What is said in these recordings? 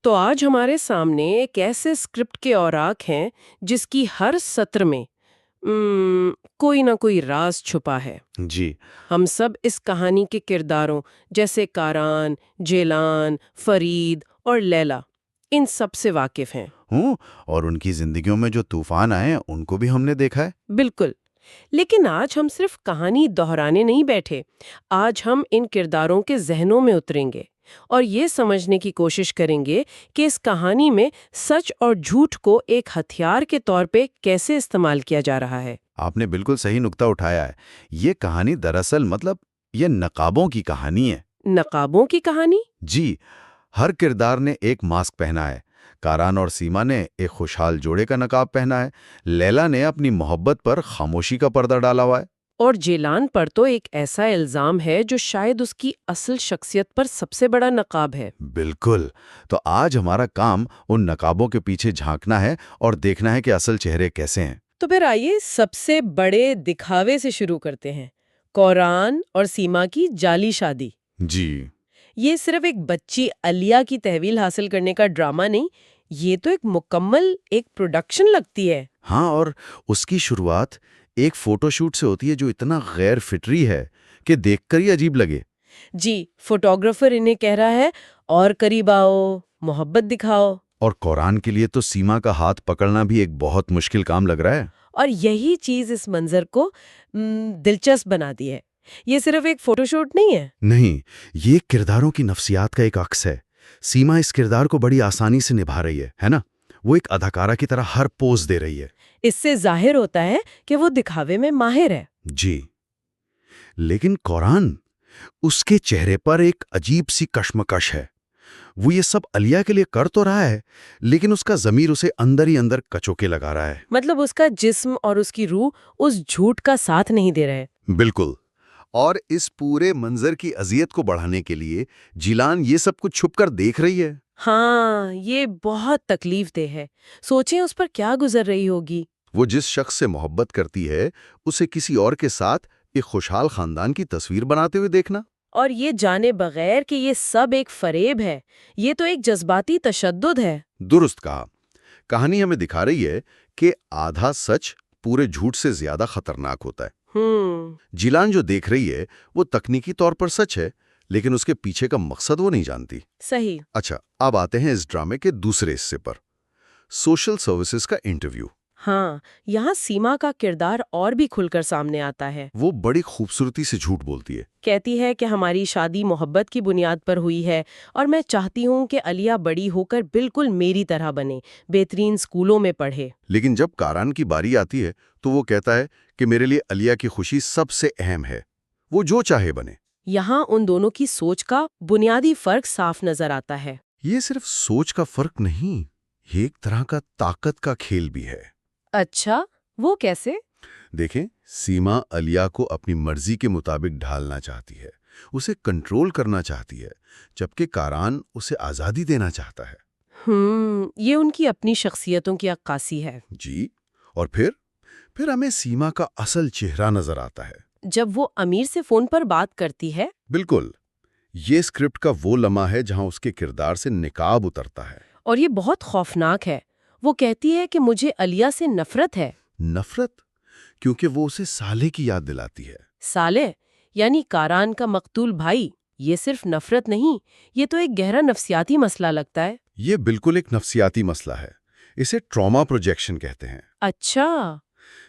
تو آج ہمارے سامنے ایک ایسے اسکرپٹ کے اوراق ہیں جس کی ہر سطر میں کوئی نہ کوئی راز چھپا ہے۔ جی ہم سب اس کہانی کے کرداروں جیسے کاران، جیلان، فرید اور لیلا ان سب سے واقف ہیں۔ ہوں، اور ان کی زندگیوں میں جو طوفان آئے ان کو بھی ہم نے دیکھا ہے۔ بالکل، لیکن آج ہم صرف کہانی دہرانے نہیں بیٹھے، آج ہم ان کرداروں کے ذہنوں میں اتریں گے اور یہ سمجھنے کی کوشش کریں گے کہ اس کہانی میں سچ اور جھوٹ کو ایک ہتھیار کے طور پہ کیسے استعمال کیا جا رہا ہے۔ آپ نے بالکل صحیح نقطہ اٹھایا ہے۔ یہ کہانی دراصل یہ نقابوں کی کہانی ہے۔ نقابوں کی کہانی؟ جی، ہر کردار نے ایک ماسک پہنا ہے۔ کاران اور سیما نے ایک خوشحال جوڑے کا نقاب پہنا ہے، لیلا نے اپنی محبت پر خاموشی کا پردہ ڈالا ہوا ہے، اور جیلان پر تو ایک ایسا الزام ہے جو شاید اس کی اصل شخصیت پر سب سے بڑا نقاب ہے۔ بالکل۔ تو آج ہمارا کام ان نقابوں کے پیچھے جھانکنا ہے اور دیکھنا ہے کہ اصل چہرے کیسے ہیں۔ تو پھر آئیے سب سے بڑے دکھاوے سے شروع کرتے ہیں، کاران اور سیما کی جعلی شادی۔ جی یہ صرف ایک بچی علیہ کی تحویل حاصل کرنے کا ڈرامہ نہیں، یہ تو ایک مکمل پروڈکشن لگتی ہے۔ ہاں، اور اس کی شروعات ایک فوٹو شوٹ سے ہوتی ہے جو اتنا غیر فطری ہے کہ دیکھ کر ہی عجیب لگے۔ جی، فوٹوگرافر انہیں کہہ رہا ہے اور قریب آؤ، محبت دکھاؤ۔ اور قرآن کے لیے تو سیما کا ہاتھ پکڑنا بھی ایک بہت مشکل کام لگ رہا ہے۔ اور یہی چیز اس منظر کو دلچسپ بنا دی ہے۔ یہ صرف ایک فوٹو شوٹ نہیں ہے۔ نہیں، یہ کرداروں کی نفسیات کا ایک عکس ہے۔ سیما اس کردار کو بڑی آسانی سے نبھا رہی ہے نا؟ وہ ایک اداکارہ کی طرح ہر پوز دے رہی ہے۔ اس سے ظاہر ہوتا ہے کہ وہ دکھاوے میں ماہر ہے۔ جی، لیکن قرآن، اس کے چہرے پر ایک عجیب سی کشمکش ہے۔ وہ یہ سب علیہ کے لیے کر تو رہا ہے، لیکن اس کا ضمیر اسے اندر ہی اندر کچوکے لگا رہا ہے۔ مطلب اس کا جسم اور اس کی روح اس جھوٹ کا ساتھ نہیں دے رہے۔ بالکل۔ اور اس پورے منظر کی اذیت کو بڑھانے کے لیے جیلان یہ سب کچھ چھپ کر دیکھ رہی ہے۔ ہاں، یہ بہت تکلیف دہ ہے۔ سوچیں اس پر کیا گزر رہی ہوگی۔ وہ جس شخص سے محبت کرتی ہے اسے کسی اور کے ساتھ ایک خوشحال خاندان کی تصویر بناتے ہوئے دیکھنا، اور یہ جانے بغیر کہ یہ سب ایک فریب ہے، یہ تو ایک جذباتی تشدد ہے۔ درست کہا۔ کہانی ہمیں دکھا رہی ہے کہ آدھا سچ پورے جھوٹ سے زیادہ خطرناک ہوتا ہے۔ جیلان جو دیکھ رہی ہے وہ تکنیکی طور پر سچ ہے، لیکن اس کے پیچھے کا مقصد وہ نہیں جانتی۔ صحیح۔ اچھا، اب آتے ہیں اس ڈرامے کے دوسرے حصے پر، سوشل سروسز کا انٹرویو۔ ہاں، یہاں سیما کا کردار اور بھی کھل کر سامنے آتا ہے۔ وہ بڑی خوبصورتی سے جھوٹ بولتی ہے۔ کہتی ہے کہ ہماری شادی محبت کی بنیاد پر ہوئی ہے اور میں چاہتی ہوں کہ علیہ بڑی ہو کر بالکل میری طرح بنے، بہترین اسکولوں میں پڑھے۔ لیکن جب کاران کی باری آتی ہے تو وہ کہتا ہے کہ میرے لیے علیہ کی خوشی سب سے اہم ہے، وہ جو چاہے بنے۔ یہاں ان دونوں کی سوچ کا بنیادی فرق صاف نظر آتا ہے۔ یہ صرف سوچ کا فرق نہیں، یہ ایک طرح کا طاقت کا کھیل بھی ہے۔ اچھا، وہ کیسے؟ دیکھیں، سیما علیہ کو اپنی مرضی کے مطابق ڈھالنا چاہتی ہے، اسے کنٹرول کرنا چاہتی ہے، جبکہ کاران اسے آزادی دینا چاہتا ہے۔ یہ ان کی اپنی شخصیتوں کی عکاسی ہے۔ جی، اور پھر ہمیں سیما کا اصل چہرہ نظر آتا ہے جب وہ امیر سے فون پر بات کرتی ہے۔ بالکل، یہ اسکرپٹ کا وہ لمحہ ہے جہاں اس کے کردار سے نقاب اترتا ہے۔ اور یہ بہت خوفناک ہے۔ وہ کہتی ہے کہ مجھے علیہ سے نفرت ہے۔ نفرت؟ کیونکہ وہ اسے صالح کی یاد دلاتی ہے۔ صالح یعنی کاران کا مقتول بھائی۔ یہ صرف نفرت نہیں، یہ تو ایک گہرا نفسیاتی مسئلہ لگتا ہے۔ یہ بالکل ایک نفسیاتی مسئلہ ہے، اسے ٹراما پروجیکشن کہتے ہیں۔ اچھا۔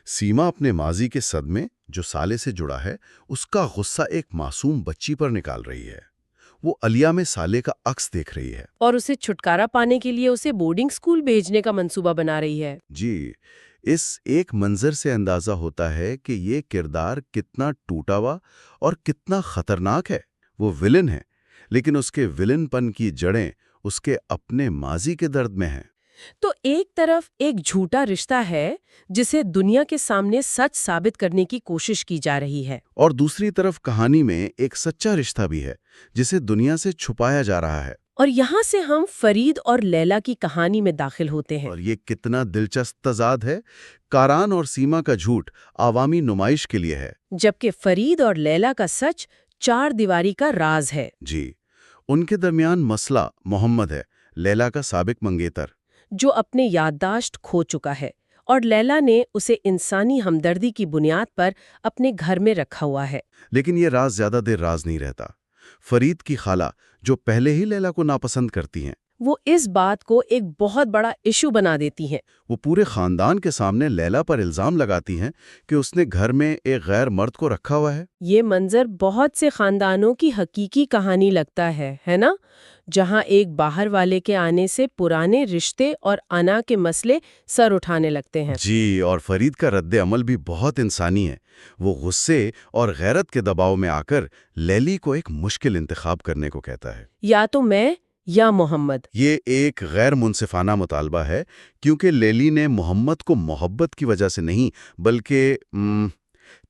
سیما اپنے ماضی کے صدمے جو صالح سے جڑا ہے، اس کا غصہ ایک معصوم بچی پر نکال رہی ہے۔ وہ علیہ میں صالح کا عکس دیکھ رہی ہے اور اسے چھٹکارا پانے کے لیے اسے بورڈنگ اسکول بھیجنے کا منصوبہ بنا رہی ہے۔ جی، اس ایک منظر سے اندازہ ہوتا ہے کہ یہ کردار کتنا ٹوٹا ہوا اور کتنا خطرناک ہے۔ وہ ولن ہے، لیکن اس کے ولن پن کی جڑیں اس کے اپنے ماضی کے درد میں ہیں۔ تو ایک طرف ایک جھوٹا رشتہ ہے جسے دنیا کے سامنے سچ ثابت کرنے کی کوشش کی جا رہی ہے، اور دوسری طرف کہانی میں ایک سچا رشتہ بھی ہے جسے دنیا سے چھپایا جا رہا ہے۔ اور یہاں سے ہم فرید اور لیلا کی کہانی میں داخل ہوتے ہیں۔ اور یہ کتنا دلچسپ تضاد ہے۔ کاران اور سیما کا جھوٹ عوامی نمائش کے لیے ہے، جبکہ فرید اور لیلا کا سچ چار دیواری کا راز ہے۔ جی، ان کے درمیان مسئلہ محمد ہے، لیلا کا سابق منگیتر، جو اپنے یادداشت کھو چکا ہے اور لیلا نے اسے انسانی ہمدردی کی بنیاد پر اپنے گھر میں رکھا ہوا ہے۔ لیکن یہ راز زیادہ دیر راز نہیں رہتا۔ فرید کی خالہ، جو پہلے ہی لیلا کو ناپسند کرتی ہیں، وہ اس بات کو ایک بہت بڑا ایشو بنا دیتی ہیں۔ وہ پورے خاندان کے سامنے لیلا پر الزام لگاتی ہیں کہ اس نے گھر میں ایک غیر مرد کو رکھا ہوا ہے۔ یہ منظر بہت سے خاندانوں کی حقیقی کہانی لگتا ہے نا؟ جہاں ایک باہر والے کے آنے سے پرانے رشتے اور انا کے مسئلے سر اٹھانے لگتے ہیں۔ جی، اور فرید کا رد عمل بھی بہت انسانی ہے۔ وہ غصے اور غیرت کے دباؤ میں آ کر لیلی کو ایک مشکل انتخاب کرنے کو کہتا ہے۔ یا تو میں یا محمد۔ یہ ایک غیر منصفانہ مطالبہ ہے، کیونکہ لیلی نے محمد کو محبت کی وجہ سے نہیں بلکہ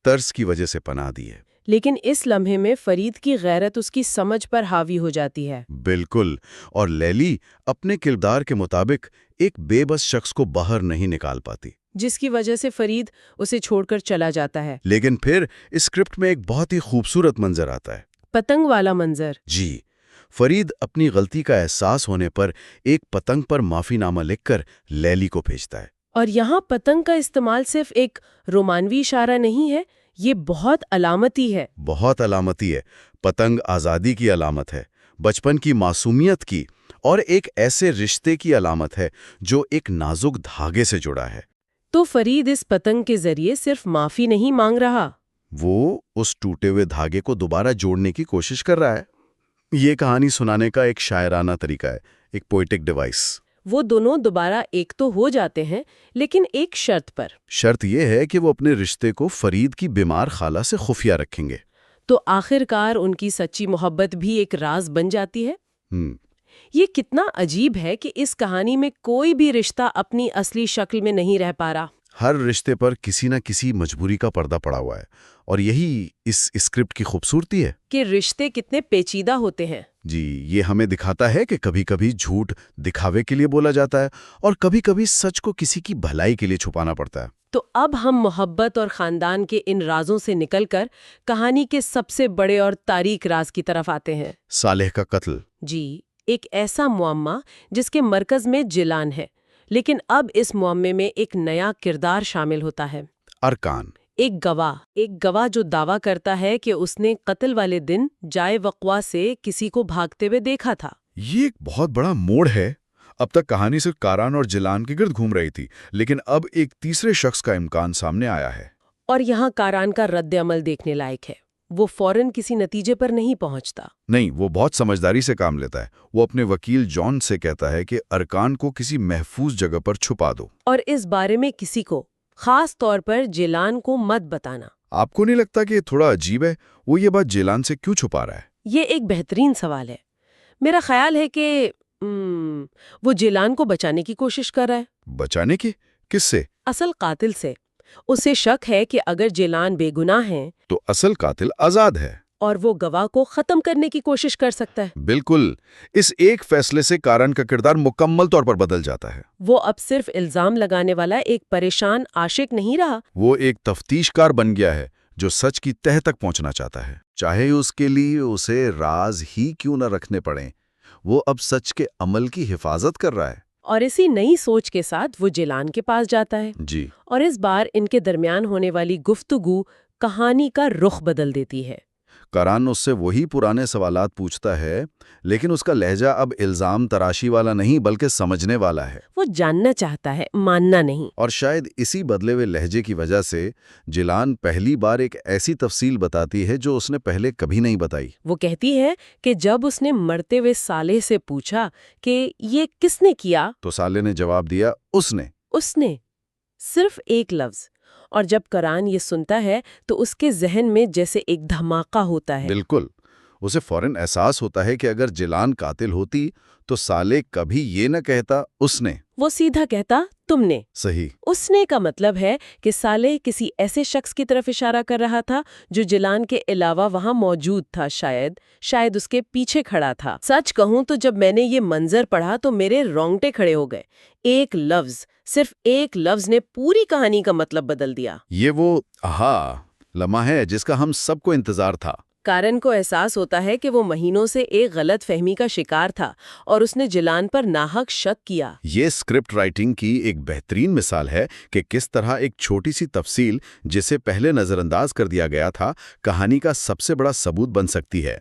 ترس کی وجہ سے پناہ دی ہے۔ لیکن اس لمحے میں فرید کی غیرت اس کی سمجھ پر حاوی ہو جاتی ہے۔ بالکل، اور لیلی اپنے کردار کے مطابق ایک بے بس شخص کو باہر نہیں نکال پاتی، جس کی وجہ سے فرید اسے چھوڑ کر چلا جاتا ہے۔ لیکن پھر اسکرپٹ میں ایک بہت ہی خوبصورت منظر آتا ہے۔ پتنگ والا منظر۔ جی، فرید اپنی غلطی کا احساس ہونے پر ایک پتنگ پر معافی نامہ لکھ کر لیلی کو بھیجتا ہے۔ اور یہاں پتنگ کا استعمال صرف ایک رومانوی اشارہ نہیں ہے، یہ بہت علامتی ہے۔ بہت علامتی ہے۔ پتنگ آزادی کی علامت ہے، بچپن کی معصومیت کی، اور ایک ایسے رشتے کی علامت ہے جو ایک نازک دھاگے سے جڑا ہے۔ تو فرید اس پتنگ کے ذریعے صرف معافی نہیں مانگ رہا، وہ اس ٹوٹے ہوئے دھاگے کو دوبارہ جوڑنے کی کوشش کر رہا ہے۔ یہ کہانی سنانے کا ایک شاعرانہ طریقہ ہے، ایک پوئٹک ڈیوائس۔ وہ دونوں دوبارہ ایک تو ہو جاتے ہیں، لیکن ایک شرط پر۔ شرط یہ ہے کہ وہ اپنے رشتے کو فرید کی بیمار خالہ سے خفیہ رکھیں گے۔ تو آخرکار ان کی سچی محبت بھی ایک راز بن جاتی ہے۔ یہ کتنا عجیب ہے کہ اس کہانی میں کوئی بھی رشتہ اپنی اصلی شکل میں نہیں رہ پا رہا۔ ہر رشتے پر کسی نہ کسی مجبوری کا پردہ پڑا ہوا ہے، اور یہی اس اسکرپٹ کی خوبصورتی ہے کہ رشتے کتنے پیچیدہ ہوتے ہیں۔ جی، یہ ہمیں دکھاتا ہے کہ کبھی کبھی جھوٹ دکھاوے کے لیے بولا جاتا ہے، اور کبھی کبھی سچ کو کسی کی بھلائی کے لیے چھپانا پڑتا ہے۔ تو اب ہم محبت اور خاندان کے ان رازوں سے نکل کر کہانی کے سب سے بڑے اور تاریک راز کی طرف آتے ہیں، صالح کا قتل۔ جی، ایک ایسا معمہ جس کے مرکز میں جیلان ہے، لیکن اب اس معمے میں ایک نیا کردار شامل ہوتا ہے۔ ارکان، ایک گواہ جو دعویٰ کرتا ہے کہ اس نے قتل والے دن جائے وقوع سے کسی کو بھاگتے ہوئے دیکھا تھا۔ یہ ایک بہت بڑا موڑ ہے۔ اب تک کہانی صرف کاران اور جیلان کے گرد گھوم رہی تھی، لیکن اب ایک تیسرے شخص کا امکان سامنے آیا ہے۔ اور یہاں کاران کا رد عمل دیکھنے لائق ہے۔ وہ فوراً کسی نتیجے پر نہیں پہنچتا۔ نہیں، وہ بہت سمجھداری سے کام لیتا ہے۔ وہ اپنے وکیل جان سے کہتا ہے کہ ارکان کو کسی محفوظ جگہ پر چھپا دو، اور اس بارے میں کسی کو، خاص طور پر جیلان کو مت بتانا۔ آپ کو نہیں لگتا کہ یہ تھوڑا عجیب ہے؟ وہ یہ بات جیلان سے کیوں چھپا رہا ہے؟ یہ ایک بہترین سوال ہے۔ میرا خیال ہے کہ وہ جیلان کو بچانے کی کوشش کر رہا ہے۔ بچانے کی؟ کس سے؟ اصل قاتل سے۔ اسے شک ہے کہ اگر جیلان بے گناہ ہیں تو اصل قاتل آزاد ہے، اور وہ گواہ کو ختم کرنے کی کوشش کر سکتا ہے۔ بالکل۔ اس ایک فیصلے سے کارن کا کردار مکمل طور پر بدل جاتا ہے۔ وہ اب صرف الزام لگانے والا ایک پریشان عاشق نہیں رہا، وہ ایک تفتیش کار بن گیا ہے جو سچ کی تہہ تک پہنچنا چاہتا ہے، چاہے اس کے لیے اسے راز ہی کیوں نہ رکھنے پڑیں۔ وہ اب سچ کے عمل کی حفاظت کر رہا ہے۔ اور اسی نئی سوچ کے ساتھ وہ جیلان کے پاس جاتا ہے۔ جی، اور اس بار ان کے درمیان ہونے والی گفتگو کہانی کا رخ بدل دیتی ہے۔ کاران اس سے وہی پرانے سوالات پوچھتا ہے، لیکن اس کا لہجہ اب الزام تراشی والا نہیں بلکہ سمجھنے والا ہے۔ وہ جاننا چاہتا ہے، ماننا نہیں۔ اور شاید اسی بدلے ہوئے لہجے کی وجہ سے جیلان پہلی بار ایک ایسی تفصیل بتاتی ہے جو اس نے پہلے کبھی نہیں بتائی۔ وہ کہتی ہے کہ جب اس نے مرتے ہوئے صالح سے پوچھا کہ یہ کس نے کیا، تو صالح نے جواب دیا، اس نے۔ صرف ایک لفظ۔ اور جب کاران یہ سنتا ہے تو اس کے ذہن میں جیسے ایک دھماکہ ہوتا ہے۔ بالکل، اسے فوراً احساس ہوتا ہے کہ اگر جیلان قاتل ہوتی تو صالح کبھی یہ نہ کہتا اس نے، وہ سیدھا کہتا تم نے۔ صحیح۔ اس نے کا مطلب ہے کہ صالح کسی ایسے شخص کی طرف اشارہ کر رہا تھا جو جیلان کے علاوہ وہاں موجود تھا، شاید اس کے پیچھے کھڑا تھا۔ سچ کہوں تو جب میں نے یہ منظر پڑھا تو میرے رونگٹے کھڑے ہو گئے۔ ایک لفظ، صرف ایک لفظ نے پوری کہانی کا مطلب بدل دیا۔ یہ وہ لمحہ ہے جس کا ہم سب کو انتظار تھا۔ کارن کو احساس ہوتا ہے کہ وہ مہینوں سے ایک غلط فہمی کا شکار تھا اور اس نے جیلان پر ناحق شک کیا۔ یہ اسکرپٹ رائٹنگ کی ایک بہترین مثال ہے کہ کس طرح ایک چھوٹی سی تفصیل جسے پہلے نظر انداز کر دیا گیا تھا کہانی کا سب سے بڑا ثبوت بن سکتی ہے۔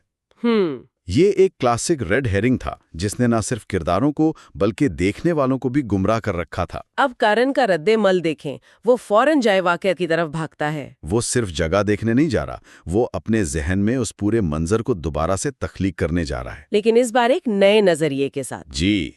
یہ ایک کلاسک ریڈ ہیرنگ تھا جس نے نہ صرف کرداروں کو بلکہ دیکھنے والوں کو بھی گمراہ کر رکھا تھا۔ اب کارن کا رد عمل دیکھیں، وہ فوراً جائے واقعہ کی طرف بھاگتا ہے۔ وہ صرف جگہ دیکھنے نہیں جا رہا، وہ اپنے ذہن میں اس پورے منظر کو دوبارہ سے تخلیق کرنے جا رہا ہے، لیکن اس بار ایک نئے نظریے کے ساتھ۔ جی،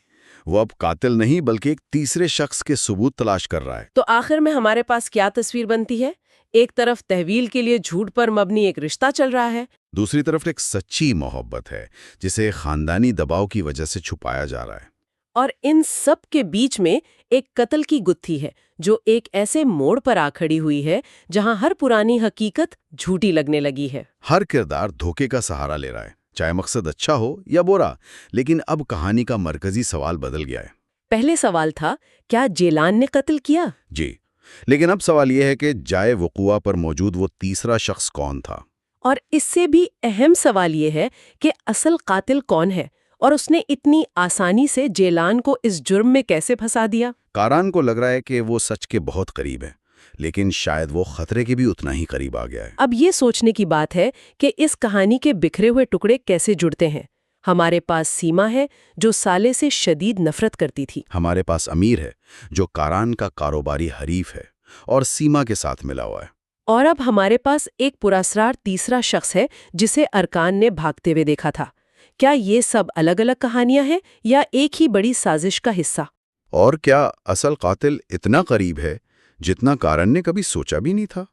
وہ اب قاتل نہیں بلکہ ایک تیسرے شخص کے ثبوت تلاش کر رہا ہے۔ تو آخر میں ہمارے پاس کیا تصویر بنتی ہے؟ ایک طرف تحویل کے لیے جھوٹ پر مبنی ایک رشتہ چل رہا ہے، دوسری طرف ایک سچی محبت ہے جسے خاندانی دباؤ کی وجہ سے چھپایا جا رہا ہے۔ اور ان سب کے بیچ میں ایک قتل کی گتھی ہے جو ایک ایسے موڑ پر آ کھڑی ہوئی ہے جہاں ہر پرانی حقیقت جھوٹی لگنے لگی ہے۔ ہر کردار دھوکے کا سہارا لے رہا ہے، چاہے مقصد اچھا ہو یا برا، لیکن اب کہانی کا مرکزی سوال بدل گیا ہے۔ پہلے سوال تھا، کیا جیلان نے قتل کیا؟ جی، لیکن اب سوال یہ ہے کہ جائے وقوع پر موجود وہ تیسرا شخص کون تھا؟ اور اس سے بھی اہم سوال یہ ہے کہ اصل قاتل کون ہے اور اس نے اتنی آسانی سے جیلان کو اس جرم میں کیسے پھنسا دیا؟ کاران کو لگ رہا ہے کہ وہ سچ کے بہت قریب ہے، لیکن شاید وہ خطرے کے بھی اتنا ہی قریب آ گیا ہے۔ اب یہ سوچنے کی بات ہے کہ اس کہانی کے بکھرے ہوئے ٹکڑے کیسے جڑتے ہیں۔ ہمارے پاس سیما ہے جو سالے سے شدید نفرت کرتی تھی، ہمارے پاس امیر ہے جو کاران کا کاروباری حریف ہے اور سیما کے ساتھ ملا ہوا ہے، اور اب ہمارے پاس ایک پراسرار تیسرا شخص ہے جسے ارکان نے بھاگتے ہوئے دیکھا تھا۔ کیا یہ سب الگ الگ کہانیاں ہیں یا ایک ہی بڑی سازش کا حصہ؟ اور کیا اصل قاتل اتنا قریب ہے جتنا کارن نے کبھی سوچا بھی نہیں تھا؟